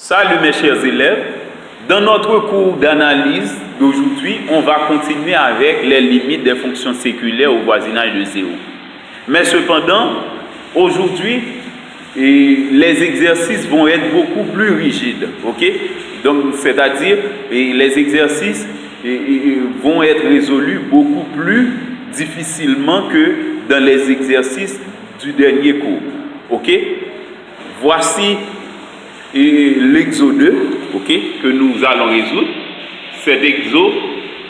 Salut mes chers élèves, dans notre cours d'analyse d'aujourd'hui, on va continuer avec les limites des fonctions séculaires au voisinage de 0. Mais cependant, aujourd'hui, les exercices vont être beaucoup plus rigides, ok? Donc, c'est-à-dire, les exercices vont être résolus beaucoup plus difficilement que dans les exercices du dernier cours, ok? Voici l'exo 2, ok, que nous allons résoudre. Cet exo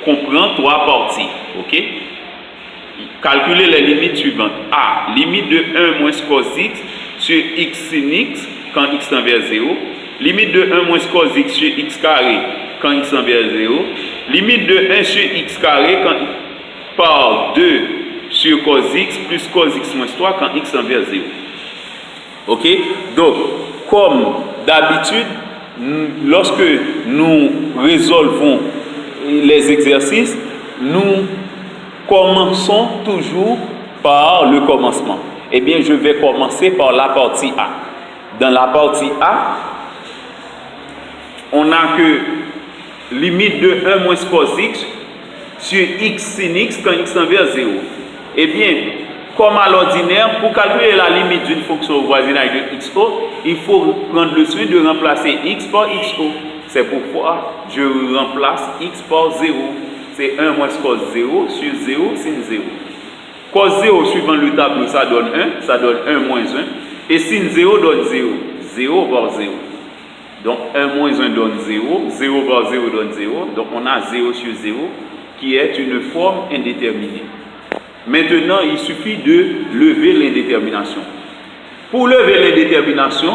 comprend 3 parties, ok. Calculez les limites suivantes. A. Limite de 1 moins cos x sur x sin x quand x tend vers 0. Limite de 1 moins cos x sur x carré quand x tend vers 0. Limite de 1 sur x carré par 2 sur cos x plus cos x moins 3 quand x tend vers 0. Ok? Donc, comme d'habitude, lorsque nous résolvons les exercices, nous commençons toujours par le commencement. Eh bien, je vais commencer par la partie A. Dans la partie A, on n'a que limite de 1 moins cos x sur x sin x quand x tend vers 0. Eh bien, comme à l'ordinaire, pour calculer la limite d'une fonction au voisinage de xo, il faut prendre le soin de remplacer x par xo. C'est pourquoi je remplace x par 0. C'est 1 moins cos 0 sur 0 sin 0. Cos 0 suivant le tableau, ça donne 1, ça donne 1 moins 1. Et sin 0 donne 0. 0 par 0. Donc 1 moins 1 donne 0. 0 par 0 donne 0. Donc on a 0 sur 0 qui est une forme indéterminée. Maintenant, il suffit de lever l'indétermination. Pour lever l'indétermination,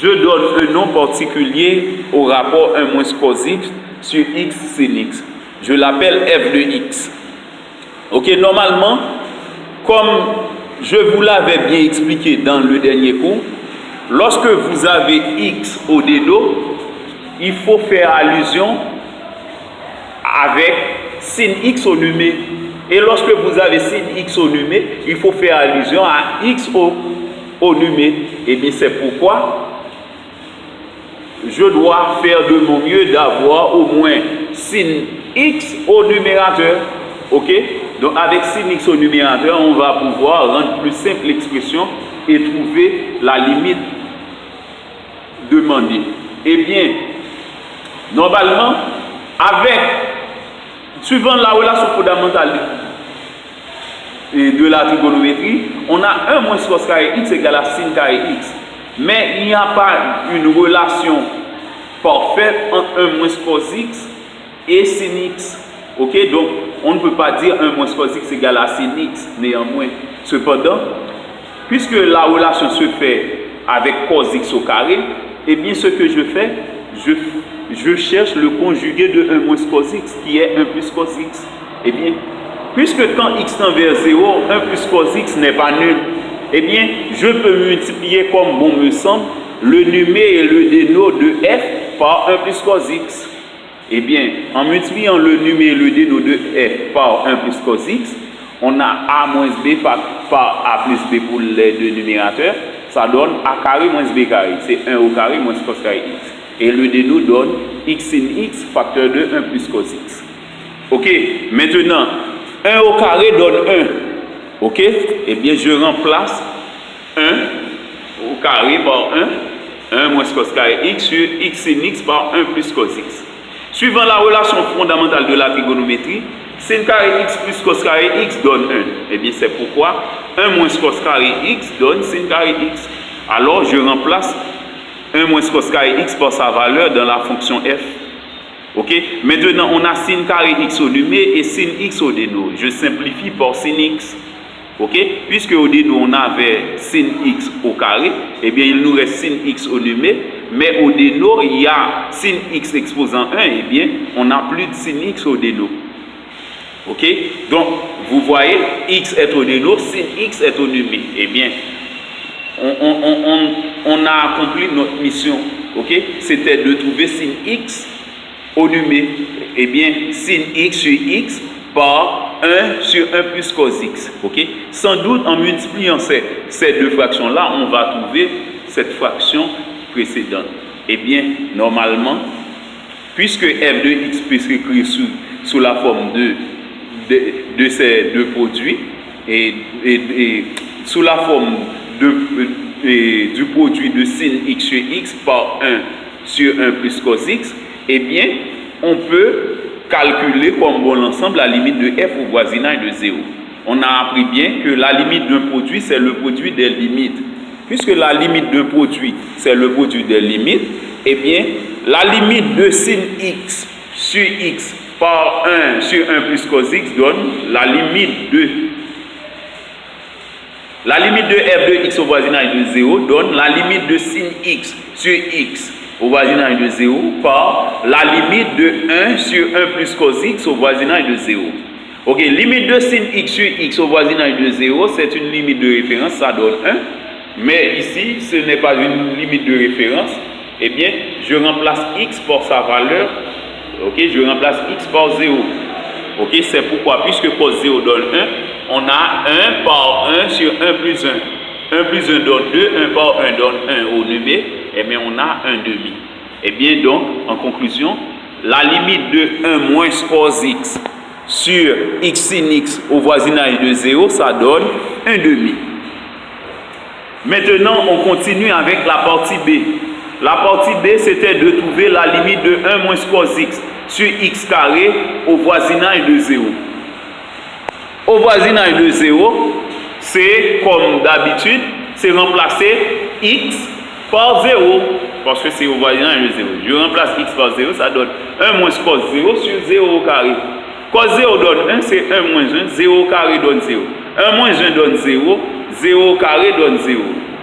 je donne un nom particulier au rapport 1 moins cos x sur x sin x. Je l'appelle f de x. Ok, normalement, comme je vous l'avais bien expliqué dans le dernier cours, lorsque vous avez x au déno, il faut faire allusion avec sin x au numé. Et lorsque vous avez sin x au numé, il faut faire allusion à x au numé. Et bien c'est pourquoi je dois faire de mon mieux d'avoir au moins sin x au numérateur. Ok? Donc avec sin x au numérateur, on va pouvoir rendre plus simple l'expression et trouver la limite demandée. Eh bien, normalement, suivant la relation fondamentale de la trigonométrie, on a 1 moins cos carré x égale à sin carré x. Mais il n'y a pas une relation parfaite entre 1 moins cos x et sin x. Ok, donc on ne peut pas dire 1 moins cos x égale à sin x néanmoins. Cependant, puisque la relation se fait avec cos x au carré, eh bien ce que je fais, je cherche le conjugué de 1 moins cos x qui est 1 plus cos x. Eh bien, puisque quand x tend vers 0, 1 plus cos x n'est pas nul, eh bien, je peux multiplier comme bon me semble le numé et le déno de f par 1 plus cos x. Eh bien, en multipliant le numé et le déno de f par 1 plus cos x, on a a moins b par a plus b pour les deux numérateurs. Ça donne a carré moins b carré. C'est 1 au carré moins cos carré x. Et le déno donne x sin x facteur de 1 plus cos x. Ok, maintenant, 1 au carré donne 1. Ok, eh bien je remplace 1 au carré par 1 moins cos carré x sur x sin x par 1 plus cos x. Suivant la relation fondamentale de la trigonométrie, sin carré x plus cos carré x donne 1. Eh bien c'est pourquoi 1 moins cos carré x donne sin carré x. Alors je remplace 1 moins cos carré x par sa valeur dans la fonction f. Ok, maintenant on a sin carré x au numé et sin x au déno. Je simplifie par sin x. Ok, puisque au déno on avait sin x au carré, eh bien il nous reste sin x au numé, mais au déno il y a sin x exposant 1, eh bien on n'a plus de sin x au déno. Ok, donc vous voyez, x est au déno, sin x est au numé. Eh bien, on a accompli notre mission. Ok, c'était de trouver sin x au numé. Eh bien, sin x sur x par 1 sur 1 plus cos x. Ok, sans doute en multipliant ces deux fractions-là, on va trouver cette fraction précédente. Eh bien, normalement, puisque f de x peut s'écrire sous la forme de ces deux produits, et sous la forme du produit de sin x sur x par 1 sur 1 plus cos x, eh bien, on peut calculer comme bon ensemble la limite de f au voisinage de 0. On a appris bien que la limite d'un produit, c'est le produit des limites. Puisque la limite d'un produit, c'est le produit des limites, eh bien, la limite de sin x sur x par 1 sur 1 plus cos x donne la limite de f de x au voisinage de 0 donne la limite de sin x sur x au voisinage de 0 par la limite de 1 sur 1 plus cos x au voisinage de 0. Ok, limite de sin x sur x au voisinage de 0, c'est une limite de référence, ça donne 1. Mais ici, ce n'est pas une limite de référence. Eh bien, je remplace x par sa valeur. Ok, je remplace x par 0. Ok, c'est pourquoi, puisque cos 0 donne 1, on a 1 par 1 sur 1 plus 1. 1 plus 1 donne 2, 1 par 1 donne 1 au numé. Eh bien, on a 1 demi. Eh bien, donc, en conclusion, la limite de 1 moins cos x sur x sin x au voisinage de 0, ça donne 1 demi. Maintenant, on continue avec la partie B. La partie B, c'était de trouver la limite de 1 moins cos x sur x carré au voisinage de 0. Au voisinage de 0, c'est comme d'habitude, c'est remplacer x par 0. Parce que c'est au voisinage de 0. Je remplace x par 0, ça donne 1 moins cos 0 sur 0 au carré. Cos 0 donne 1, c'est 1 moins 1, 0 au carré donne 0. 1 moins 1 donne 0, 0 au carré donne 0.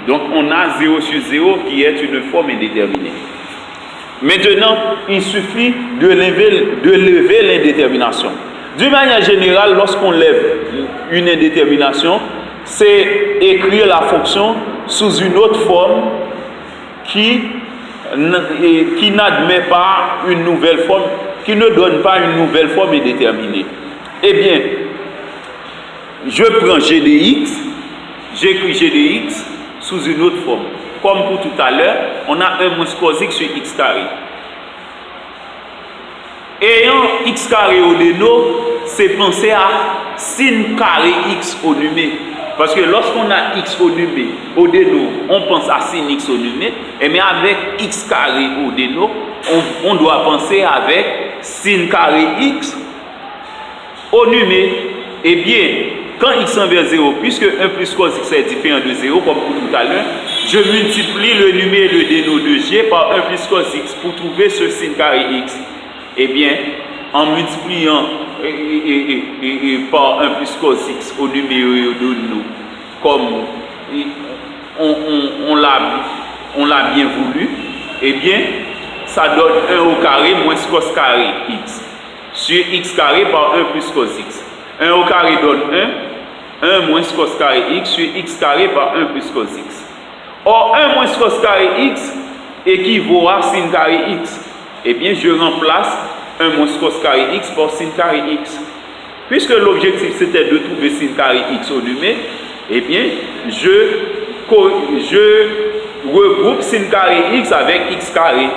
Donc on a 0 sur 0 qui est une forme indéterminée. Maintenant, il suffit de lever l'indétermination. D'une manière générale, lorsqu'on lève une indétermination, c'est écrire la fonction sous une autre forme qui n'admet pas une nouvelle forme, qui ne donne pas une nouvelle forme indéterminée. Eh bien, je prends g de x, j'écris g de x sous une autre forme. Comme pour tout à l'heure, on a 1 moins cos x sur x carré. Ayant x carré au déno, c'est penser à sin carré x au numé. Parce que lorsqu'on a x au numé, au déno, on pense à sin x au numé. Mais avec x carré au déno, on doit penser avec sin carré x au numé. Eh bien, quand x tend vers 0, puisque 1 plus cos x est différent de 0, comme pour tout à l'heure, je multiplie le numé et le déno de g par 1 plus cos x pour trouver ce sin carré x. Eh bien, en multipliant par 1 plus cos x au numé et au déno, comme on l'a bien voulu, eh bien, ça donne 1 au carré moins cos carré x sur x carré par 1 plus cos x. 1 au carré donne 1, 1 moins cos carré x sur x carré par 1 plus cos x. Or, 1 moins cos carré x équivaut à sin carré x. Eh bien, je remplace 1 moins cos carré x par sin carré x. Puisque l'objectif c'était de trouver sin carré x au numé, eh bien, je regroupe sin carré x avec x carré.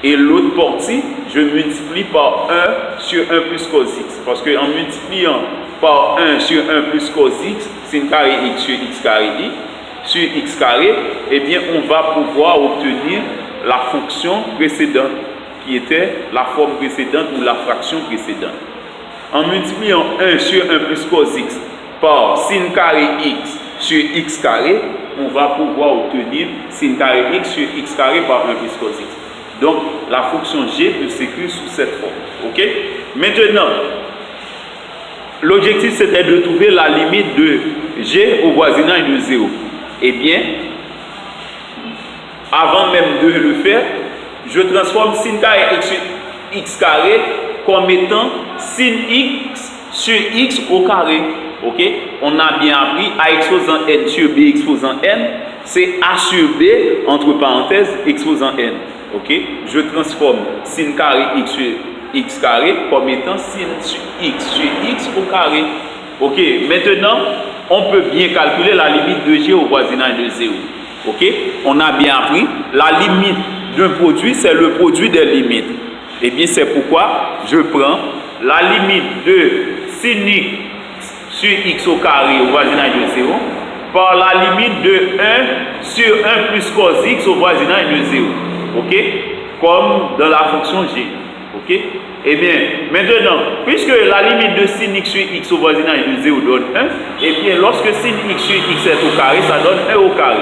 Et l'autre partie, je multiplie par 1 sur 1 plus cos x. Parce qu'en multipliant par 1 sur 1 plus cos x, sin carré x sur x carré, eh bien, on va pouvoir obtenir la fonction précédente, qui était la forme précédente ou la fraction précédente. En multipliant 1 sur 1 plus cos x par sin carré x sur x carré, on va pouvoir obtenir sin carré x sur x carré par 1 plus cos x. Donc, la fonction g peut s'écrire sous cette forme. Ok? Maintenant, l'objectif c'était de trouver la limite de g au voisinage de 0. Eh bien, avant même de le faire, je transforme sin carré x sur x carré comme étant sin x sur x au carré. Ok? On a bien appris a exposant n sur b exposant n, c'est a sur b entre parenthèses exposant n. Ok? Je transforme sin carré x sur x carré comme étant sin x sur x au carré. Ok? Maintenant, on peut bien calculer la limite de g au voisinage de 0. Ok? On a bien appris la limite d'un produit, c'est le produit des limites. Eh bien, c'est pourquoi je prends la limite de sin x sur x au carré au voisinage de 0 par la limite de 1 sur 1 plus cos x au voisinage de 0. OK? Comme dans la fonction g. OK? Eh bien, maintenant, puisque la limite de sin x sur x au voisinage de 0 donne 1, eh bien, lorsque sin x sur x est au carré, ça donne 1 au carré.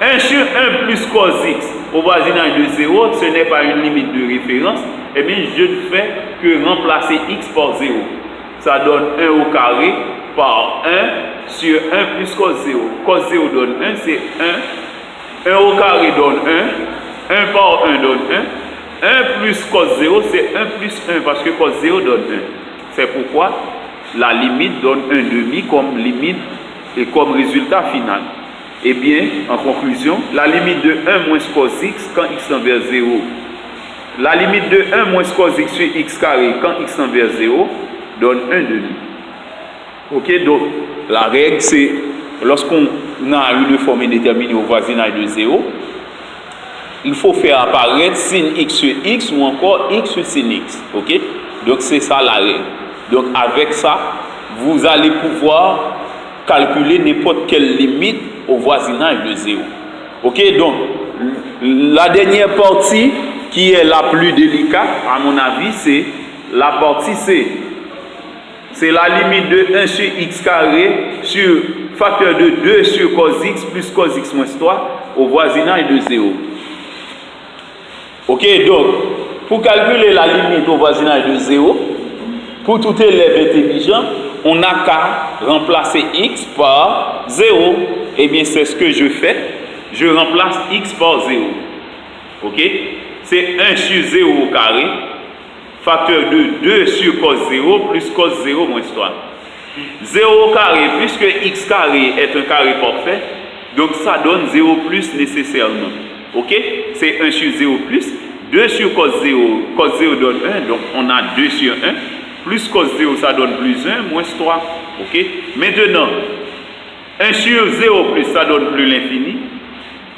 1 sur 1 plus cos x au voisinage de 0, ce n'est pas une limite de référence. Eh bien, je ne fais que remplacer x par 0. Ça donne 1 au carré par 1 sur 1 plus cos 0. Cos 0 donne 1, c'est 1. 1 au carré donne 1. 1 par 1 donne 1. 1 plus cos 0, c'est 1 plus 1 parce que cos 0 donne 1. C'est pourquoi la limite donne 1 demi comme limite et comme résultat final. Eh bien, en conclusion, la limite de 1 moins cos x quand x tend vers 0. La limite de 1 moins cos x sur x carré quand x tend vers 0 donne 1 demi. Ok, donc la règle c'est lorsqu'on a une forme indéterminée au voisinage de 0, il faut faire apparaître sin x sur x ou encore x sur sin x. Ok, donc c'est ça la règle. Donc avec ça, vous allez pouvoir calculer n'importe quelle limite au voisinage de 0. Ok, donc la dernière partie qui est la plus délicate, à mon avis, c'est la partie C. C'est la limite de 1 sur x carré sur facteur de 2 sur cos x plus cos x moins 3 au voisinage de 0. Ok, donc pour calculer la limite au voisinage de 0, pour tout élève intelligent, on n'a qu'à remplacer x par 0. Eh bien, c'est ce que je fais. Je remplace x par 0. Ok? C'est 1 sur 0 au carré, facteur de 2 sur cos 0 plus cos 0 moins 3. 0 au carré, puisque x carré est un carré parfait, donc ça donne 0 plus nécessairement. Ok? C'est 1 sur 0 plus 2 sur cos 0. Cos 0 donne 1, donc on a 2 sur 1. Plus cos 0, ça donne plus 1, moins 3. Ok? Maintenant, 1 sur 0 plus, ça donne plus l'infini.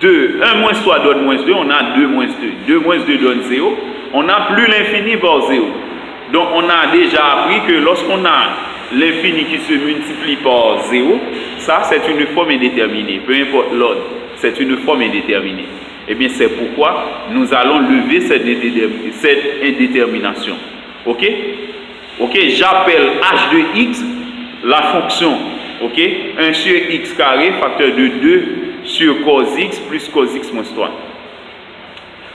2, 1 moins 3 donne moins 2, on a 2 moins 2. 2 moins 2 donne 0. On a plus l'infini par 0. Donc, on a déjà appris que lorsqu'on a l'infini qui se multiplie par 0, ça, c'est une forme indéterminée. Peu importe l'ordre, c'est une forme indéterminée. Eh bien, c'est pourquoi nous allons lever cette indétermination. Ok? Ok, j'appelle h de x la fonction, ok, 1 sur x carré, facteur de 2 sur cos x plus cos x moins 3.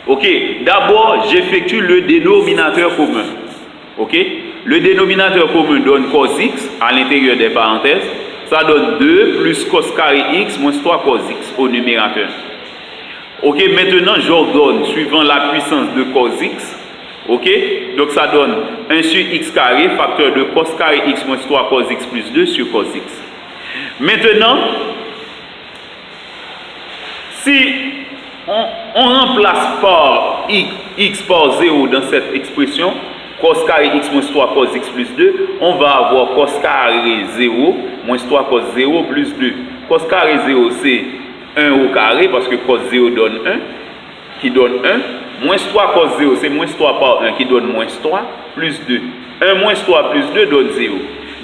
Ok, d'abord, j'effectue le dénominateur commun. Ok, le dénominateur commun donne cos x à l'intérieur des parenthèses. Ça donne 2 plus cos carré x moins 3 cos x au numérateur. Ok, maintenant, j'ordonne suivant la puissance de cos x. Ok, donc ça donne 1 sur x carré, facteur de cos carré x moins 3 cos x plus 2 sur cos x. Maintenant, si on remplace par x par 0 dans cette expression, cos carré x moins 3 cos x plus 2, on va avoir cos carré 0 moins 3 cos 0 plus 2. Cos carré 0, c'est 1 au carré parce que cos 0 donne 1, qui donne 1. Moins 3 cos 0, c'est moins 3 par 1 qui donne moins 3, plus 2. 1 moins 3 plus 2 donne 0.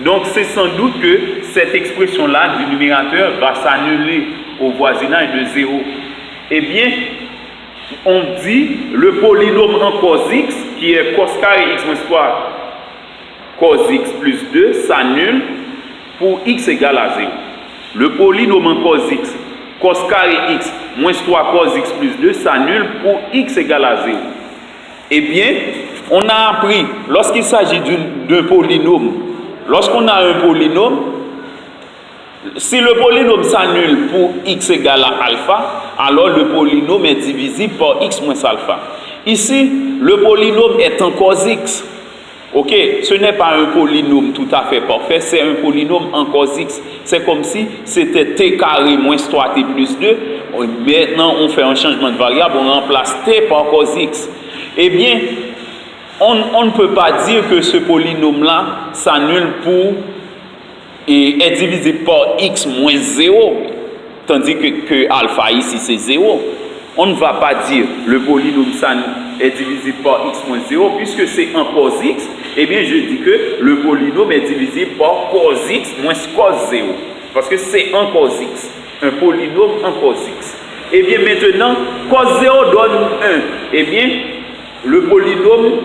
Donc, c'est sans doute que cette expression-là du numérateur va s'annuler au voisinage de 0. Eh bien, on dit le polynôme en cos x, qui est cos carré x moins 3 cos x plus 2, s'annule pour x égale à 0. Le polynôme en cos x, cos carré x moins 3 cos x plus 2 s'annule pour x égale à 0. Eh bien, on a appris, lorsqu'il s'agit d'un polynôme, lorsqu'on a un polynôme, si le polynôme s'annule pour x égale à alpha, alors le polynôme est divisible par x moins alpha. Ici, le polynôme est en cos x. Ok, ce n'est pas un polynôme tout à fait parfait, c'est un polynôme en cos x. C'est comme si c'était t carré moins 3t plus 2. Maintenant, on fait un changement de variable, on remplace t par cos x. Eh bien, on ne peut pas dire que ce polynôme-là s'annule pour et est divisible par x moins 0, tandis que alpha ici c'est 0. on ne va pas dire le polynôme sin est divisible par x moins 0, puisque c'est un cos x, eh bien je dis que le polynôme est divisible par cos x moins cos 0, parce que c'est un cos x, un polynôme en cos x. Eh bien maintenant, cos 0 donne 1, eh bien le polynôme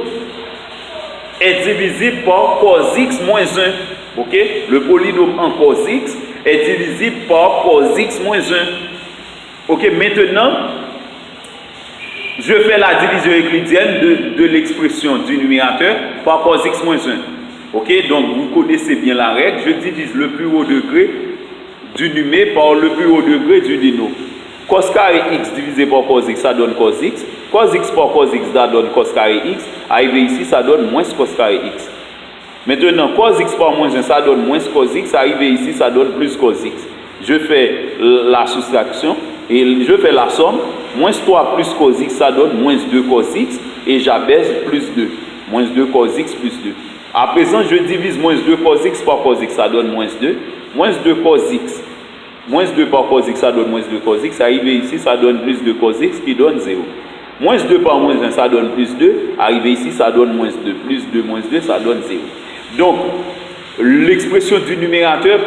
est divisible par cos x moins 1, ok? Le polynôme en cos x est divisible par cos x moins 1. Ok, maintenant, je fais la division euclidienne de l'expression du numérateur par cos x moins 1. Ok, donc vous connaissez bien la règle. Je divise le plus haut degré du numé par le plus haut degré du déno. Cos carré x divisé par cos x, ça donne cos x. Cos x par cos x, ça donne cos carré x. Arrivé ici, ça donne moins cos carré x. Maintenant, cos x par moins 1, ça donne moins cos x. Arrivé ici, ça donne plus cos x. Je fais la soustraction et je fais la somme. Moins 3 plus cos x, ça donne moins 2 cos x. Et j'abaisse plus 2. Moins 2 cos x plus 2. À présent, je divise moins 2 cos x par cos x, ça donne moins 2. Moins 2 cos x. Moins 2 par cos x, ça donne moins 2 cos x. Arrivé ici, ça donne plus 2 cos x qui donne 0. Moins 2 par moins 1, ça donne plus 2. Arrivé ici, ça donne moins 2. Plus 2 moins 2, ça donne 0. Donc, l'expression du numérateur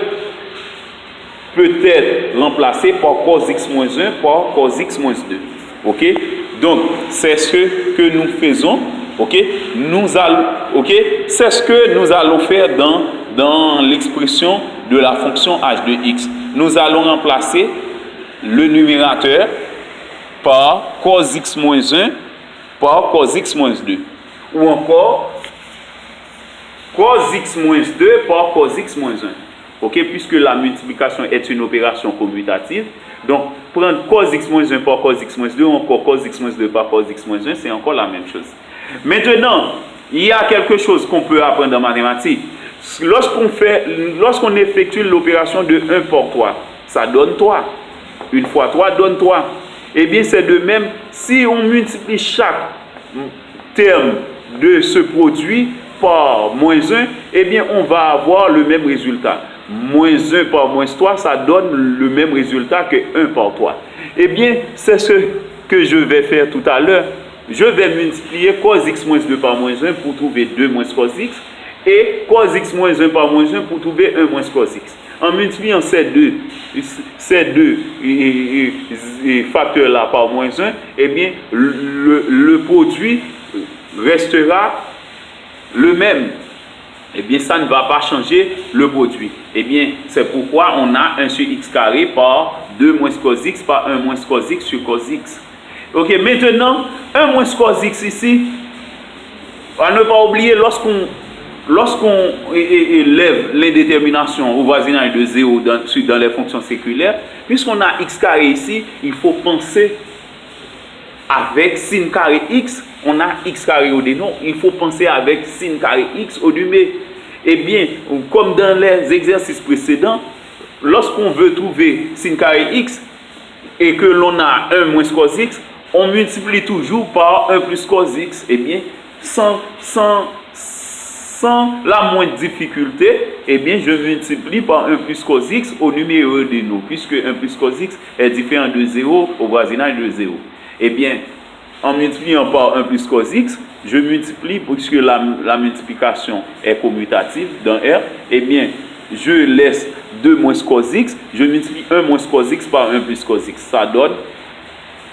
peut être remplacée par cos x moins 1 par cos x moins 2. Ok? Donc, c'est ce que nous faisons. Ok? C'est ce que nous allons faire dans l'expression de la fonction h de x. Nous allons remplacer le numérateur par cos x moins 1 par cos x moins 2. Ou encore cos x moins 2 par cos x moins 1. Ok, puisque la multiplication est une opération commutative. Donc, prendre cos x moins 1 par cos x moins 2 ou encore cos x moins 2 par cos x moins 1, c'est encore la même chose. Maintenant, il y a quelque chose qu'on peut apprendre en mathématiques. Lorsqu'on effectue l'opération de 1 par 3, ça donne 3. 1 fois 3 donne 3. Eh bien, c'est de même, si on multiplie chaque terme de ce produit par moins 1, eh bien, on va avoir le même résultat. Moins 1 par moins 3, ça donne le même résultat que 1 par 3. Eh bien, c'est ce que je vais faire tout à l'heure. Je vais multiplier cos x moins 2 par moins 1 pour trouver 2 moins cos x et cos x moins 1 par moins 1 pour trouver 1 moins cos x. En multipliant ces deux facteurs-là par moins 1, eh bien, le produit restera le même. Eh bien, ça ne va pas changer le produit. Eh bien, c'est pourquoi on a 1 sur x carré par 2 moins cos x par 1 moins cos x sur cos x. Ok, maintenant, 1 moins cos x ici, à ne pas oublier, lorsqu'on élève l'indétermination au voisinage de 0 dans les fonctions séculaires, puisqu'on a x carré ici, il faut penser avec sin carré x, on a x carré au dénom, il faut penser avec sin carré x au numé. Eh bien, comme dans les exercices précédents, lorsqu'on veut trouver sin carré x et que l'on a 1 moins cos x, on multiplie toujours par 1 plus cos x. Eh bien, sans la moindre difficulté, eh bien, je multiplie par 1 plus cos x au numéro de nous, puisque 1 plus cos x est différent de 0 au voisinage de 0. Eh bien, en multipliant par 1 plus cos x, je multiplie, puisque la multiplication est commutative dans R, eh bien, je laisse 2 moins cos x, je multiplie 1 moins cos x par 1 plus cos x. Ça donne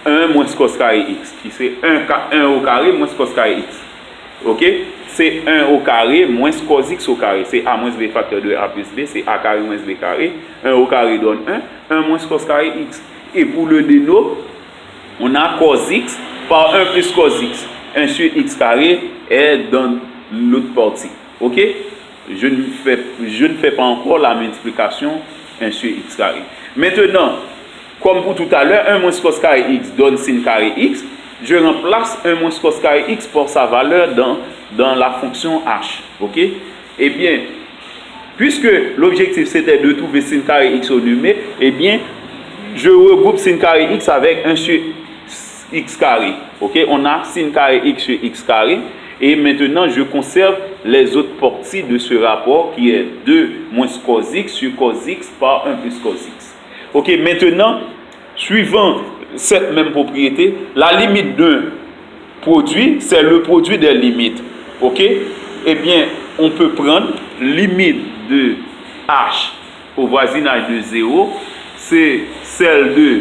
1 moins cos carré x, qui c'est 1 au carré moins cos carré x. Ok? C'est 1 au carré moins cos x au carré. C'est a moins b facteur de a plus b, c'est a carré moins b carré. 1 au carré donne 1 moins cos carré x. Et pour le déno, on a cos x par 1 plus cos x. 1 sur x carré est dans l'autre partie. Ok? Je ne fais pas encore la multiplication 1 sur x carré. Maintenant, comme pour tout à l'heure, 1 moins cos carré x donne sin carré x. Je remplace 1 moins cos carré x pour sa valeur dans la fonction h. Ok? Eh bien, puisque l'objectif c'était de trouver sin carré x au numé, eh bien, je regroupe sin carré x avec 1 sur x carré. Ok? On a sin carré x sur x carré. Et maintenant, je conserve les autres parties de ce rapport qui est 2 moins cos x sur cos x par 1 plus cos x. Ok? Maintenant, suivant cette même propriété, la limite d'un produit, c'est le produit des limites. OK? Eh bien, on peut prendre limite de h au voisinage de 0, c'est celle de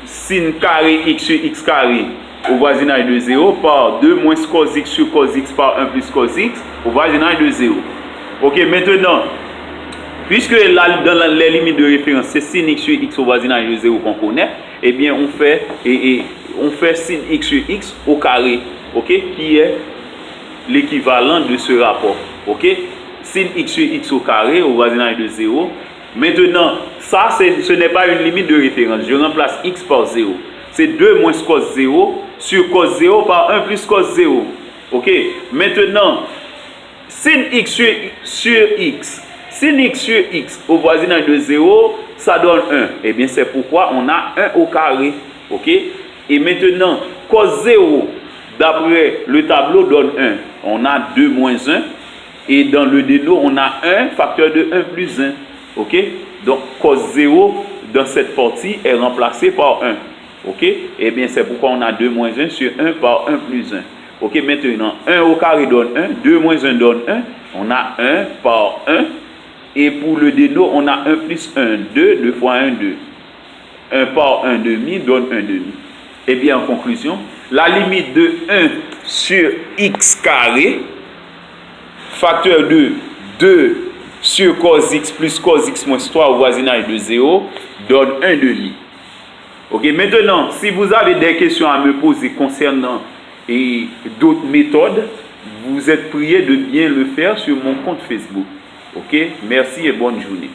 sin carré x sur x carré au voisinage de 0 par 2 moins cos x sur cos x par 1 plus cos x au voisinage de 0. OK, maintenant, puisque dans les limites de référence, c'est sin x sur x au voisinage de 0 qu'on connaît, eh bien, on fait sin x sur x au carré, OK, qui est l'équivalent de ce rapport. OK, sin x sur x au carré au voisinage de 0. Maintenant, ça, ce n'est pas une limite de référence. Je remplace x par 0. C'est 2 moins cos 0 sur cos 0 par 1 plus cos 0. OK, maintenant, sin x sur x. Sin x sur x au voisinage de 0, ça donne 1. Eh bien, c'est pourquoi on a 1 au carré. OK? Et maintenant, cos 0, d'après le tableau, donne 1. On a 2 moins 1. Et dans le déno, on a 1 facteur de 1 plus 1. OK? Donc, cos 0, dans cette partie, est remplacé par 1. OK? Eh bien, c'est pourquoi on a 2 moins 1 sur 1 par 1 plus 1. OK? Maintenant, 1 au carré donne 1. 2 moins 1 donne 1. On a 1 par 1. Et pour le déno, on a 1 plus 1, 2, 2 fois 1, 2. 1 par 1 demi donne 1 demi. Et bien, en conclusion, la limite de 1 sur x carré, facteur de 2 sur cos x plus cos x moins 3 au voisinage de 0, donne 1 demi. OK, maintenant, si vous avez des questions à me poser concernant d'autres méthodes, vous êtes prié de bien le faire sur mon compte Facebook. OK, merci et bonne journée.